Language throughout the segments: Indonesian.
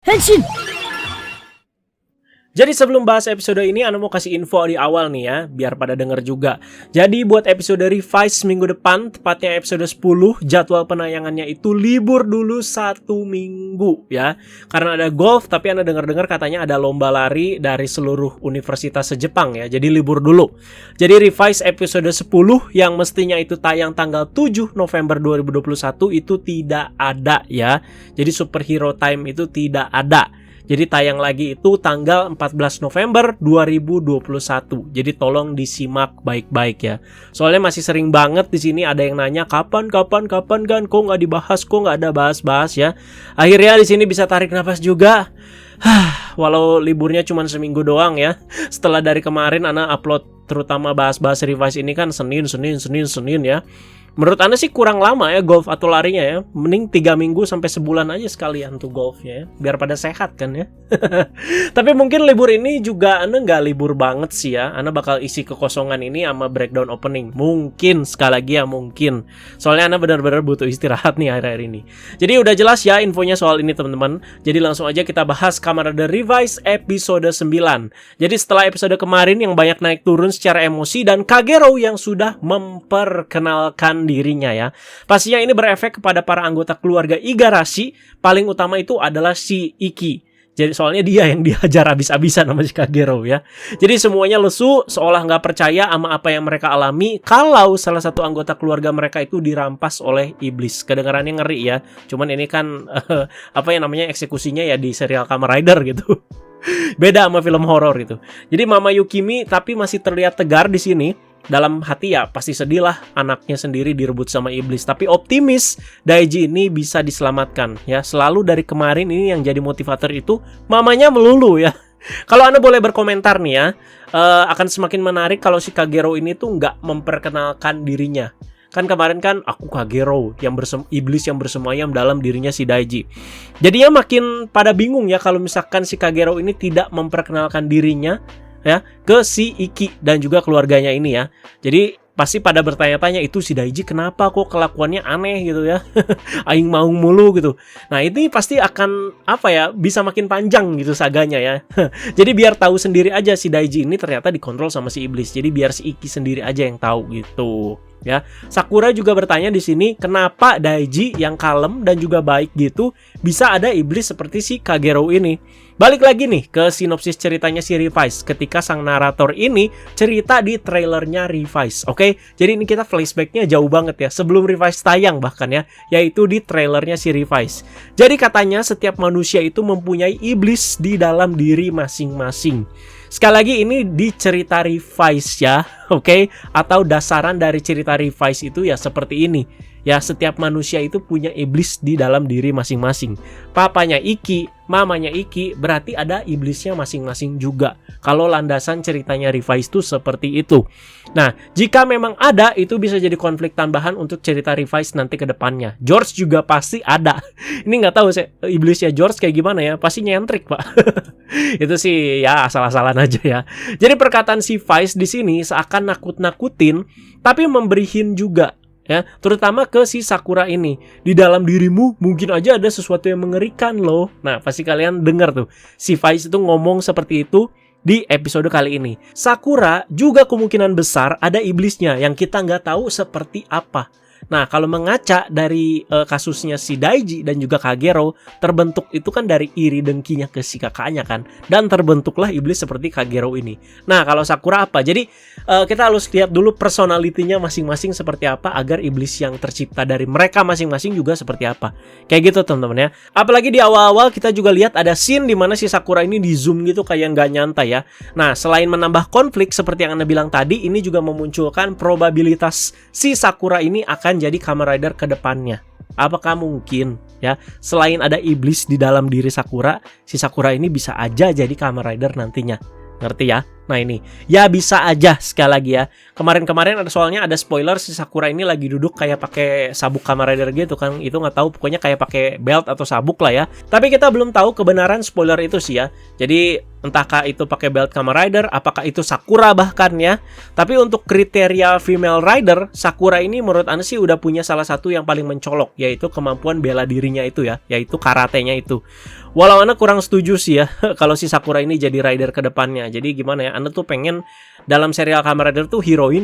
Henshin! Jadi sebelum bahas episode ini, Ana mau kasih info di awal nih ya, biar pada denger juga. Jadi buat episode Revise minggu depan, tepatnya episode 10, jadwal penayangannya itu libur dulu 1 minggu ya. Karena ada golf, tapi Ana dengar-dengar katanya ada lomba lari dari seluruh universitas se-Jepang ya, jadi libur dulu. Jadi Revise episode 10 yang mestinya itu tayang tanggal 7 November 2021 itu tidak ada ya. Jadi Superhero Time itu tidak ada. Jadi tayang lagi itu tanggal 14 November 2021. Jadi tolong disimak baik-baik ya. Soalnya masih sering banget di sini ada yang nanya kapan kan, kok nggak dibahas, kok nggak ada bahas-bahas ya. Akhirnya di sini bisa tarik nafas juga. Walau liburnya cuma seminggu doang ya. Setelah dari kemarin Ana upload terutama bahas-bahas Revise ini kan Senin ya. Menurut Anda sih kurang lama ya golf atau larinya ya. Mending 3 minggu sampai sebulan aja sekalian tuh golfnya ya. Biar pada sehat kan ya. Tapi mungkin libur ini juga Anda nggak libur banget sih ya. Anda bakal isi kekosongan ini sama breakdown opening. Mungkin, sekali lagi ya mungkin. Soalnya Anda benar-benar butuh istirahat nih akhir-akhir ini. Jadi udah jelas ya infonya soal ini teman-teman. Jadi langsung aja kita bahas Kamen Rider Revise episode 9. Jadi setelah episode kemarin yang banyak naik turun secara emosi dan Kagero yang sudah memperkenalkan dirinya ya. Pastinya ini berefek kepada para anggota keluarga Igarashi. Paling utama itu adalah si Iki. Jadi soalnya dia yang dihajar habis-habisan sama si Kagero ya. Jadi semuanya lesu, seolah nggak percaya sama apa yang mereka alami kalau salah satu anggota keluarga mereka itu dirampas oleh iblis. Kedengarannya ngeri ya. Cuman ini kan apa yang namanya eksekusinya ya di serial Kamen Rider gitu. Beda sama film horor itu. Jadi Mama Yukimi tapi masih terlihat tegar di sini. Dalam hati ya pasti sedih lah anaknya sendiri direbut sama iblis. Tapi optimis Daiji ini bisa diselamatkan ya. Selalu dari kemarin ini yang jadi motivator itu mamanya melulu ya. Kalau Anda boleh berkomentar nih ya, akan semakin menarik kalau si Kagero ini tuh nggak memperkenalkan dirinya. Kan kemarin kan aku Kagero yang iblis yang bersemayam dalam dirinya si Daiji. Jadinya makin pada bingung ya kalau misalkan si Kagero ini tidak memperkenalkan dirinya ya ke si Iki dan juga keluarganya ini ya. Jadi pasti pada bertanya-tanya itu si Daiji kenapa kok kelakuannya aneh gitu ya. Aing mau mulu gitu. Nah, ini pasti akan apa ya, bisa makin panjang gitu saganya ya. Jadi biar tahu sendiri aja si Daiji ini ternyata dikontrol sama si iblis. Jadi biar si Iki sendiri aja yang tahu gitu. Ya, Sakura juga bertanya di sini kenapa Daiji yang kalem dan juga baik gitu bisa ada iblis seperti si Kagero ini. Balik lagi nih ke sinopsis ceritanya si Revise ketika sang narator ini cerita di trailernya Revise. Oke, jadi ini kita flashbacknya jauh banget ya sebelum Revise tayang bahkan ya, yaitu di trailernya si Revise. Jadi katanya setiap manusia itu mempunyai iblis di dalam diri masing-masing. Sekali lagi ini di cerita Revise ya, oke? Atau dasaran dari cerita Revise itu ya seperti ini. Ya, setiap manusia itu punya iblis di dalam diri masing-masing. Papanya Iki, mamanya Iki, berarti ada iblisnya masing-masing juga. Kalau landasan ceritanya Revise itu seperti itu. Nah, jika memang ada, itu bisa jadi konflik tambahan untuk cerita Revise nanti ke depannya. George juga pasti ada. Ini nggak tahu sih iblisnya George kayak gimana ya. Pasti nyentrik, Pak. Itu sih ya asal-asalan aja ya. Jadi perkataan si Vice di sini seakan nakut-nakutin, tapi memberi hint juga. Ya, terutama ke si Sakura ini. Di dalam dirimu mungkin aja ada sesuatu yang mengerikan loh. Nah, pasti kalian dengar tuh. Si Vice itu ngomong seperti itu di episode kali ini. Sakura juga kemungkinan besar ada iblisnya yang kita nggak tahu seperti apa. Nah, kalau mengaca dari kasusnya si Daiji dan juga Kagero, terbentuk itu kan dari iri dengkinya ke si kakaknya kan. Dan terbentuklah iblis seperti Kagero ini. Nah, kalau Sakura apa? Jadi, kita harus lihat dulu personalitinya masing-masing seperti apa agar iblis yang tercipta dari mereka masing-masing juga seperti apa. Kayak gitu teman-teman ya. Apalagi di awal-awal kita juga lihat ada scene di mana si Sakura ini di zoom gitu kayak nggak nyantai ya. Nah, selain menambah konflik seperti yang Anda bilang tadi, ini juga memunculkan probabilitas si Sakura ini akan jadi Kamen Rider ke depannya. Apakah mungkin ya selain ada iblis di dalam diri Sakura, si Sakura ini bisa aja jadi Kamen Rider nantinya. Ngerti ya? Nah ini, ya bisa aja sekali lagi ya. Kemarin soalnya ada spoiler si Sakura ini lagi duduk kayak pakai sabuk Kamen Rider gitu kan. Itu nggak tahu pokoknya kayak pakai belt atau sabuk lah ya. Tapi kita belum tahu kebenaran spoiler itu sih ya. Jadi Entahkah itu pakai belt Kamen Rider, apakah itu Sakura bahkan ya. Tapi untuk kriteria female rider, Sakura ini menurut Ana sih udah punya salah satu yang paling mencolok, yaitu kemampuan bela dirinya itu ya, yaitu karatenya itu. Walau Ana kurang setuju sih ya kalau si Sakura ini jadi rider ke depannya. Jadi gimana ya, Ana tuh pengen dalam serial Kamen Rider tuh heroin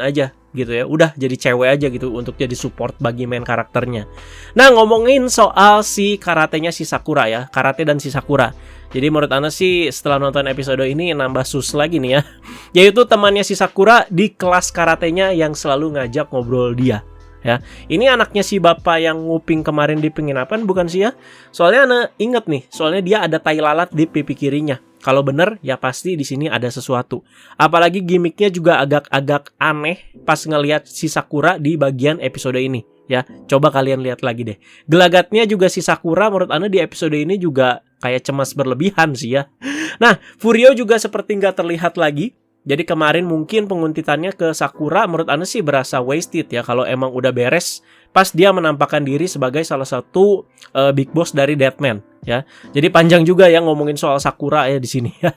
aja gitu ya. Udah jadi cewek aja gitu untuk jadi support bagi main karakternya. Nah, ngomongin soal si karatenya si Sakura ya, karate dan si Sakura. Jadi menurut Ana sih setelah nonton episode ini nambah sus lagi nih ya. Yaitu temannya si Sakura di kelas karatenya yang selalu ngajak ngobrol dia. Ya, ini anaknya si bapak yang nguping kemarin di penginapan bukan sih ya? Soalnya Ana inget nih, soalnya dia ada tai lalat di pipi kirinya. Kalau bener ya pasti di sini ada sesuatu. Apalagi gimmicknya juga agak-agak aneh pas ngelihat si Sakura di bagian episode ini. Ya, coba kalian lihat lagi deh. Gelagatnya juga si Sakura menurut Ana di episode ini juga kayak cemas berlebihan sih ya. Nah, Furio juga seperti nggak terlihat lagi. Jadi kemarin mungkin penguntitannya ke Sakura menurut Ana sih berasa wasted ya, kalau emang udah beres pas dia menampakkan diri sebagai salah satu big boss dari Deadman ya. Jadi panjang juga ya ngomongin soal Sakura ya di sini ya.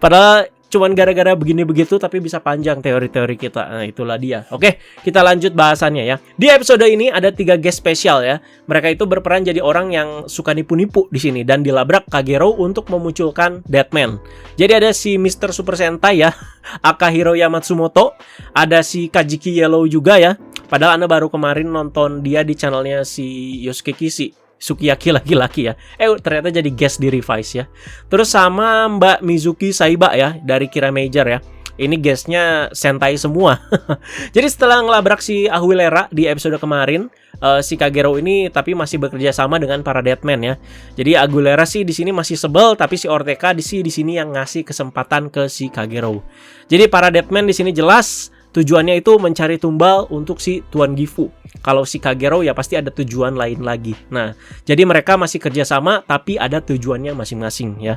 Padahal cuman gara-gara begini begitu tapi bisa panjang teori-teori kita. Nah, itulah dia. Oke, kita lanjut bahasannya ya. Di episode ini ada 3 guest spesial ya. Mereka itu berperan jadi orang yang suka nipu-nipu di sini dan dilabrak Kagero untuk memunculkan Deadman. Jadi ada si Mr. Super Sentai ya, Akahiro Matsumoto, ada si Kajiki Yellow juga ya. Padahal Anda baru kemarin nonton dia di channelnya si Yosuke Kishi, Sukiyaki laki-laki ya. Ternyata jadi guest di Revise ya. Terus sama Mbak Mizuki Saiba ya, dari Kira Major ya. Ini guestnya Sentai semua. Jadi setelah ngelabrak si Aguilera di episode kemarin, si Kagero ini tapi masih bekerja sama dengan para Deadman ya. Jadi Aguilera sih di sini masih sebel, tapi si Ortega di sini yang ngasih kesempatan ke si Kagero. Jadi para Deadman di sini jelas tujuannya itu mencari tumbal untuk si Tuan Gifu. Kalau si Kagero ya pasti ada tujuan lain lagi. Nah, jadi mereka masih kerjasama tapi ada tujuannya masing-masing ya.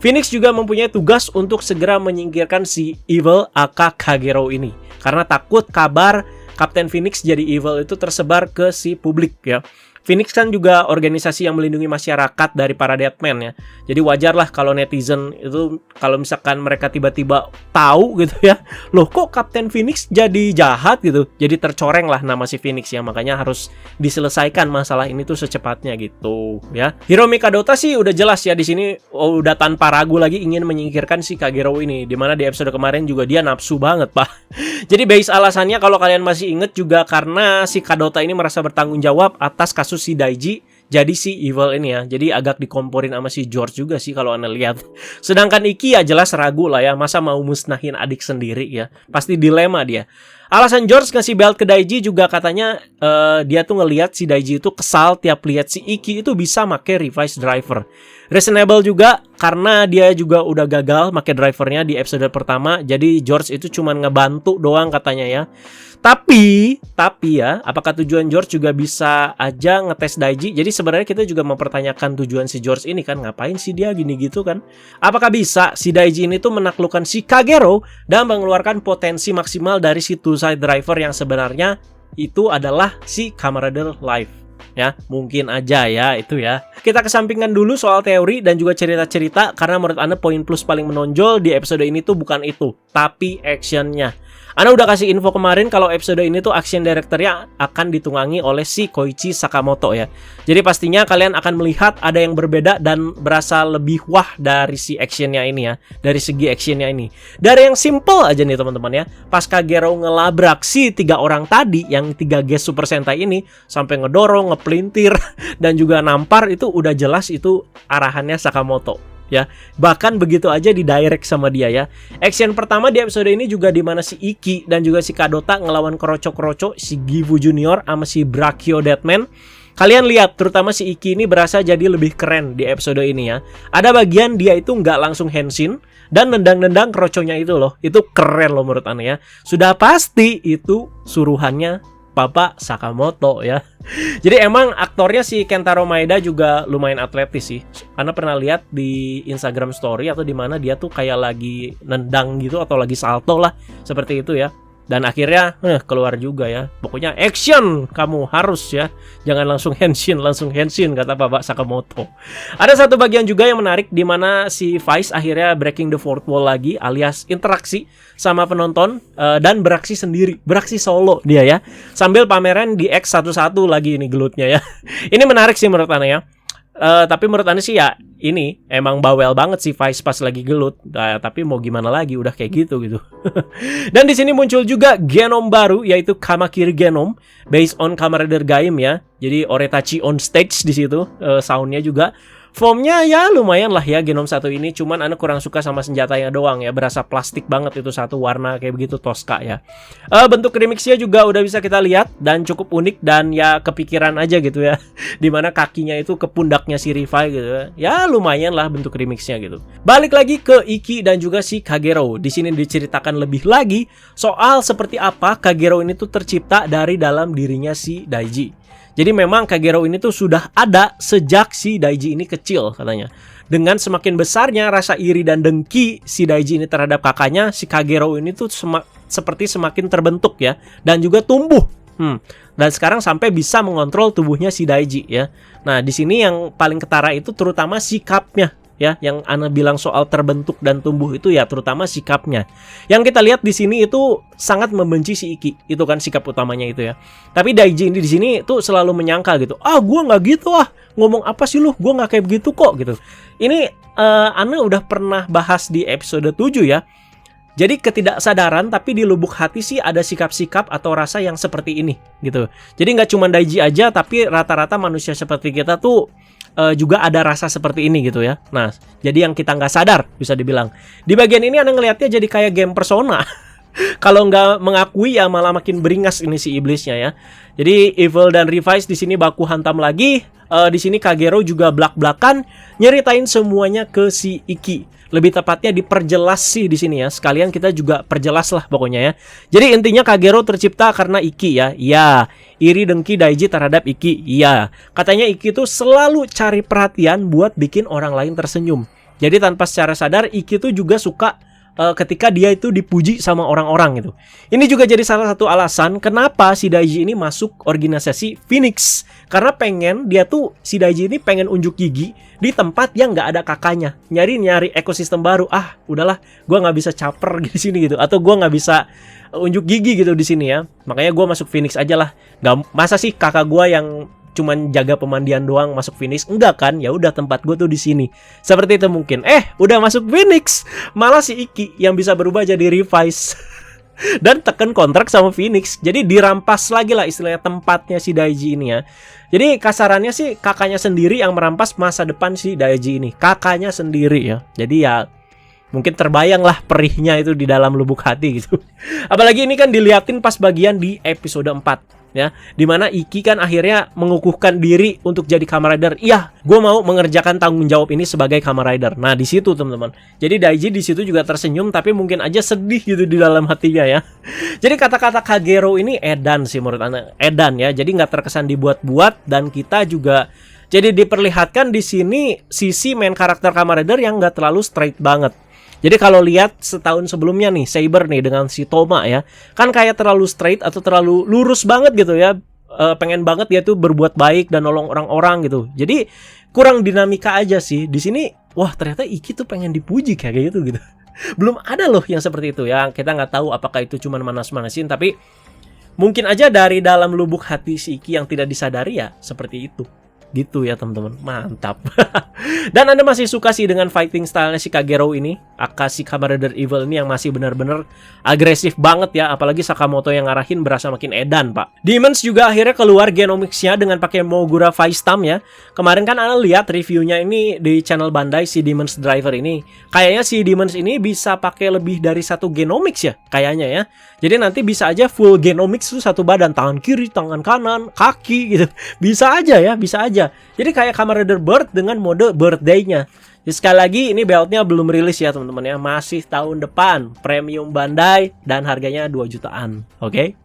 Phoenix juga mempunyai tugas untuk segera menyingkirkan si Evil aka Kagero ini. Karena takut kabar Kapten Phoenix jadi evil itu tersebar ke si publik ya. Phoenix kan juga organisasi yang melindungi masyarakat dari para Deadman ya. Jadi wajar lah kalau netizen itu kalau misalkan mereka tiba-tiba tahu gitu ya, loh kok Kapten Phoenix jadi jahat gitu. Jadi tercoreng lah nama si Phoenix ya, makanya harus diselesaikan masalah ini tuh secepatnya gitu ya. Hiromi Kadota sih udah jelas ya di sini udah tanpa ragu lagi ingin menyingkirkan si Kagero ini. Dimana di episode kemarin juga dia nafsu banget pak. Jadi base alasannya kalau kalian masih inget juga karena si Kadota ini merasa bertanggung jawab atas kasus si Daiji jadi si evil ini ya. Jadi agak dikomporin sama si George juga sih kalau Anda lihat. Sedangkan Iki ya jelas ragu lah ya, masa mau musnahin adik sendiri ya. Pasti dilema dia. Alasan George ngasih belt ke Daiji juga katanya dia tuh ngelihat si Daiji itu kesal tiap lihat si Iki itu bisa make Revise Driver. Reasonable juga karena dia juga udah gagal make drivernya di episode pertama. Jadi George itu cuma ngebantu doang katanya ya. Tapi ya, apakah tujuan George juga bisa aja ngetes Daiji? Jadi sebenarnya kita juga mempertanyakan tujuan si George ini kan, ngapain sih dia gini gitu kan? Apakah bisa si Daiji ini tuh menaklukkan si Kagero dan mengeluarkan potensi maksimal dari si Two Side Driver yang sebenarnya itu adalah si Kamen Rider Live? Ya, mungkin aja ya itu ya. Kita kesampingkan dulu soal teori dan juga cerita-cerita karena menurut Anda poin plus paling menonjol di episode ini tuh bukan itu, tapi actionnya. Anda udah kasih info kemarin kalau episode ini tuh action directornya akan ditunggangi oleh si Koichi Sakamoto ya. Jadi pastinya kalian akan melihat ada yang berbeda dan berasa lebih wah dari si actionnya ini ya. Dari segi actionnya ini. Dari yang simple aja nih teman-teman ya. Pas Kagero ngelabrak si 3 orang tadi, yang 3 guest Super Sentai ini, sampai ngedorong, ngepelintir, dan juga nampar, itu udah jelas itu arahannya Sakamoto. Ya, bahkan begitu aja di direct sama dia ya. Action pertama di episode ini juga dimana si Iki dan juga si Kadota ngelawan kroco-kroco si Gifu Junior sama si Brachio Deadman. Kalian lihat, terutama si Iki ini berasa jadi lebih keren di episode ini ya. Ada bagian dia itu nggak langsung henshin dan nendang-nendang kroconya itu loh. Itu keren loh menurut Anda ya. Sudah pasti itu suruhannya Bapak Sakamoto ya. Jadi emang aktornya si Kentaro Maeda juga lumayan atletis sih. Anda pernah lihat di Instagram story atau di mana dia tuh kayak lagi nendang gitu atau lagi salto lah, seperti itu ya. Dan akhirnya keluar juga ya. Pokoknya action kamu harus ya. Jangan langsung henshin kata Bapak Sakamoto. Ada satu bagian juga yang menarik di mana si Vice akhirnya breaking the fourth wall lagi, alias interaksi sama penonton dan beraksi sendiri, beraksi solo dia ya. Sambil pameran di X satu-satu lagi ini gelutnya ya. Ini menarik sih menurut Ana ya. Tapi menurut Anda sih ya ini emang bawel banget sih Vice pas lagi gelut. Tapi mau gimana lagi, udah kayak gitu. Dan di sini muncul juga genom baru yaitu Kamakiri Genom based on Kamen Rider Gaim ya. Jadi Oretachi on stage di situ, soundnya juga. Formnya ya lumayan lah ya genom satu ini, cuman Ana kurang suka sama senjatanya doang ya, berasa plastik banget itu satu warna kayak begitu Tosca ya. Bentuk remixnya juga udah bisa kita lihat dan cukup unik dan ya kepikiran aja gitu ya. Dimana kakinya itu ke pundaknya si Rifai gitu ya. Ya lumayan lah bentuk remixnya gitu. Balik lagi ke Iki dan juga si Kagero. Di sini diceritakan lebih lagi soal seperti apa Kagero ini tuh tercipta dari dalam dirinya si Daiji. Jadi memang Kagero ini tuh sudah ada sejak si Daiji ini kecil katanya. Dengan semakin besarnya rasa iri dan dengki si Daiji ini terhadap kakaknya, si Kagero ini tuh seperti semakin terbentuk ya. Dan juga tumbuh. Dan sekarang sampai bisa mengontrol tubuhnya si Daiji ya. Nah di sini yang paling ketara itu terutama sikapnya. Ya, yang Ana bilang soal terbentuk dan tumbuh itu ya terutama sikapnya. Yang kita lihat di sini itu sangat membenci si Iki, itu kan sikap utamanya itu ya. Tapi Daiji ini di sini tuh selalu menyangkal gitu. Gua nggak gitu ngomong apa sih lu? Gua nggak kayak begitu kok gitu. Ini Ana udah pernah bahas di episode 7 ya. Jadi ketidaksadaran tapi di lubuk hati sih ada sikap-sikap atau rasa yang seperti ini gitu. Jadi nggak cuma Daiji aja tapi rata-rata manusia seperti kita tuh juga ada rasa seperti ini gitu ya. Nah, jadi yang kita nggak sadar bisa dibilang. Di bagian ini Anda ngelihatnya jadi kayak game Persona. Kalau nggak mengakui ya malah makin beringas ini si iblisnya ya. Jadi Evil dan Revice di sini baku hantam lagi. Di sini Kagero juga blak-blakan nyeritain semuanya ke si Iki. Lebih tepatnya diperjelas sih di sini ya. Sekalian kita juga perjelas lah pokoknya ya. Jadi intinya Kagero tercipta karena Iki ya. Iya, iri dengki Daiji terhadap Iki. Iya. Katanya Iki tuh selalu cari perhatian buat bikin orang lain tersenyum. Jadi tanpa secara sadar Iki tuh juga suka ketika dia itu dipuji sama orang-orang gitu. Ini juga jadi salah satu alasan kenapa si Daiji ini masuk organisasi Phoenix. Karena si Daiji ini pengen unjuk gigi di tempat yang nggak ada kakaknya. Nyari ekosistem baru. Udahlah, gue nggak bisa caper di sini gitu. Atau gue nggak bisa unjuk gigi gitu di sini ya. Makanya gue masuk Phoenix aja lah. Masa sih kakak gue yang cuman jaga pemandian doang masuk Phoenix? Enggak kan? Ya udah tempat gue tuh di sini. Seperti itu mungkin. Udah masuk Phoenix, malah si Iki yang bisa berubah jadi Revice dan tekan kontrak sama Phoenix. Jadi dirampas lagi lah istilahnya tempatnya si Daiji ini ya. Jadi kasarannya sih kakaknya sendiri yang merampas masa depan si Daiji ini. Kakaknya sendiri ya. Jadi ya mungkin terbayang lah perihnya itu di dalam lubuk hati gitu. Apalagi ini kan diliatin pas bagian di episode 4. Ya, dimana Iki kan akhirnya mengukuhkan diri untuk jadi Kamen Rider. Iya, gue mau mengerjakan tanggung jawab ini sebagai Kamen Rider. Nah, di situ teman-teman. Jadi Daiji di situ juga tersenyum, tapi mungkin aja sedih gitu di dalam hatinya ya. Jadi kata-kata Kagero ini edan sih menurut Anda, edan ya. Jadi nggak terkesan dibuat-buat dan kita juga jadi diperlihatkan di sini sisi main karakter Kamen Rider yang nggak terlalu straight banget. Jadi kalau lihat setahun sebelumnya nih Saber nih dengan si Toma ya, kan kayak terlalu straight atau terlalu lurus banget gitu ya. Pengen banget dia tuh berbuat baik dan nolong orang-orang gitu. Jadi kurang dinamika aja sih. Di sini wah ternyata Iki tuh pengen dipuji kayak gitu. Belum ada loh yang seperti itu ya. Kita nggak tahu apakah itu cuma manas-manasin, tapi mungkin aja dari dalam lubuk hati si Iki yang tidak disadari ya seperti itu. Gitu ya teman-teman, mantap. Dan Anda masih suka sih dengan fighting stylenya si Kagero ini, si Kamen Rider Evil ini yang masih benar-benar agresif banget ya. Apalagi Sakamoto yang ngarahin berasa makin edan pak. Demons juga akhirnya keluar genomicsnya dengan pakai Mogura Vice-Tam ya. Kemarin kan Anda lihat reviewnya ini di channel Bandai si Demons Driver ini. Kayaknya si Demons ini bisa pakai lebih dari satu genomics ya, kayaknya ya. Jadi nanti bisa aja full genomics tuh satu badan, tangan kiri, tangan kanan, kaki gitu. Bisa aja ya, bisa aja. Jadi kayak Kamen Rider Bird dengan mode birthday-nya. Jadi sekali lagi ini beltnya belum rilis ya teman-teman ya. Masih tahun depan. Premium Bandai dan harganya 2 jutaan. Oke?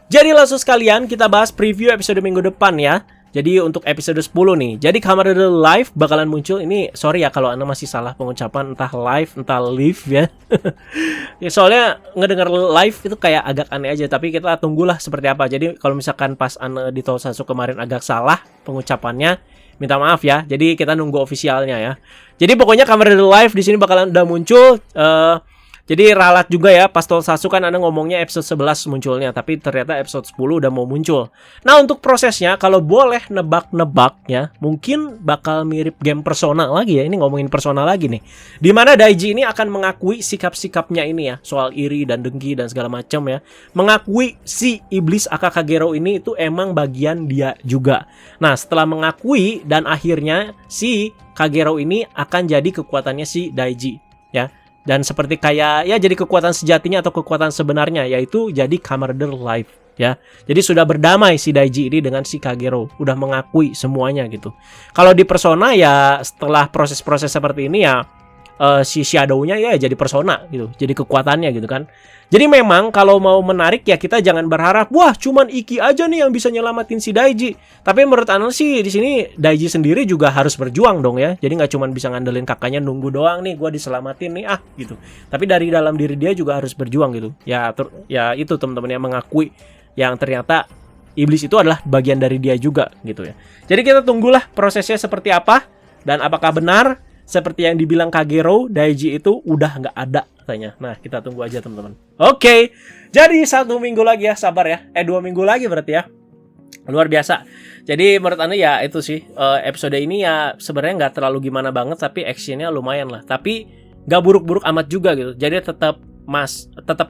Jadi langsung sekalian kita bahas preview episode minggu depan ya. Jadi untuk episode 10 nih. Jadi Kamen Rider Live bakalan muncul. Ini sorry ya kalau Anda masih salah pengucapan, entah live entah live ya. Ya soalnya ngedenger live itu kayak agak aneh aja, tapi kita tunggulah seperti apa. Jadi kalau misalkan pas Anda di Tokusatsu kemarin agak salah pengucapannya, minta maaf ya. Jadi kita nunggu ofisialnya ya. Jadi pokoknya Kamen Rider Live di sini bakalan udah muncul. Jadi ralat juga ya, pas Tokusatsu kan Anda ngomongnya episode 11 munculnya, tapi ternyata episode 10 udah mau muncul. Nah, untuk prosesnya kalau boleh nebak-nebak ya, mungkin bakal mirip game Persona lagi ya. Ini ngomongin Persona lagi nih. Dimana Daiji ini akan mengakui sikap-sikapnya ini ya, soal iri dan dengki dan segala macam ya. Mengakui si iblis Aka Kagero ini itu emang bagian dia juga. Nah, setelah mengakui dan akhirnya si Kagero ini akan jadi kekuatannya si Daiji ya. Dan seperti kayak ya jadi kekuatan sejatinya atau kekuatan sebenarnya, yaitu jadi Kamen Rider Live ya. Jadi sudah berdamai si Daiji ini dengan si Kagero, udah mengakui semuanya gitu. Kalau di Persona ya setelah proses-proses seperti ini ya si Shadow-nya ya jadi Persona gitu, jadi kekuatannya gitu kan. Jadi memang kalau mau menarik ya kita jangan berharap wah cuman Iki aja nih yang bisa nyelamatin si Daiji. Tapi menurut Ana sih di sini Daiji sendiri juga harus berjuang dong ya. Jadi nggak cuman bisa ngandelin kakaknya nunggu doang nih gua diselamatin nih gitu. Tapi dari dalam diri dia juga harus berjuang gitu. Ya itu teman-teman yang mengakui yang ternyata iblis itu adalah bagian dari dia juga gitu ya. Jadi kita tunggulah prosesnya seperti apa dan apakah benar seperti yang dibilang Kagero, Daiji itu udah nggak ada katanya. Nah, kita tunggu aja teman-teman. Oke, jadi 1 minggu lagi ya, sabar ya. 2 minggu lagi berarti ya. Luar biasa. Jadi menurut Anda ya itu sih, episode ini ya sebenarnya nggak terlalu gimana banget, tapi actionnya lumayan lah. Tapi nggak buruk-buruk amat juga gitu. Jadi tetap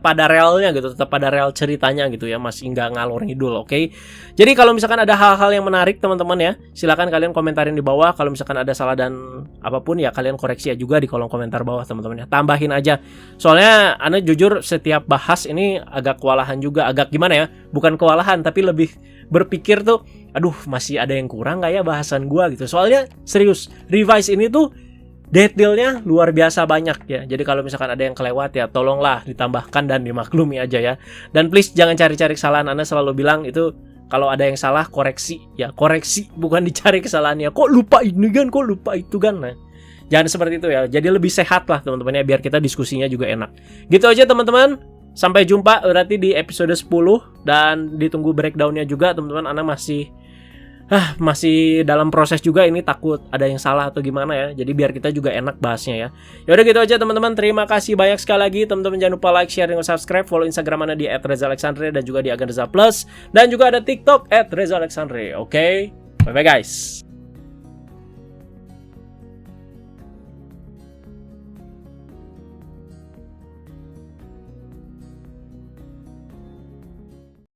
pada realnya gitu, tetap pada real ceritanya gitu ya, masih nggak ngalor ngidul, oke? Jadi kalau misalkan ada hal-hal yang menarik teman-teman ya, silakan kalian komentarin di bawah. Kalau misalkan ada salah dan apapun ya kalian koreksi ya juga di kolom komentar bawah teman-teman ya, tambahin aja. Soalnya Ana jujur setiap bahas ini agak kewalahan juga, agak gimana ya, bukan kewalahan tapi lebih berpikir tuh, aduh masih ada yang kurang nggak ya bahasan gua gitu. Soalnya serius, revise ini tuh detailnya luar biasa banyak ya. Jadi kalau misalkan ada yang kelewat ya tolonglah ditambahkan dan dimaklumi aja ya. Dan please jangan cari-cari kesalahan. Anda selalu bilang itu kalau ada yang salah koreksi ya, koreksi bukan dicari kesalahannya. Kok lupa ini kan, kok lupa itu kan. Nah, jangan seperti itu ya. Jadi lebih sehat lah teman-teman ya, biar kita diskusinya juga enak. Gitu aja teman-teman. Sampai jumpa berarti di episode 10 dan ditunggu breakdownnya juga teman-teman. Anda masih dalam proses juga, ini takut ada yang salah atau gimana ya. Jadi biar kita juga enak bahasnya ya. Ya udah gitu aja teman-teman. Terima kasih banyak sekali lagi teman-teman. Jangan lupa like, share, dan subscribe. Follow Instagram Anda di @rezaalexandre dan juga di Agan Reza Plus, dan juga ada TikTok @rezaalexandre. Oke. Bye bye guys.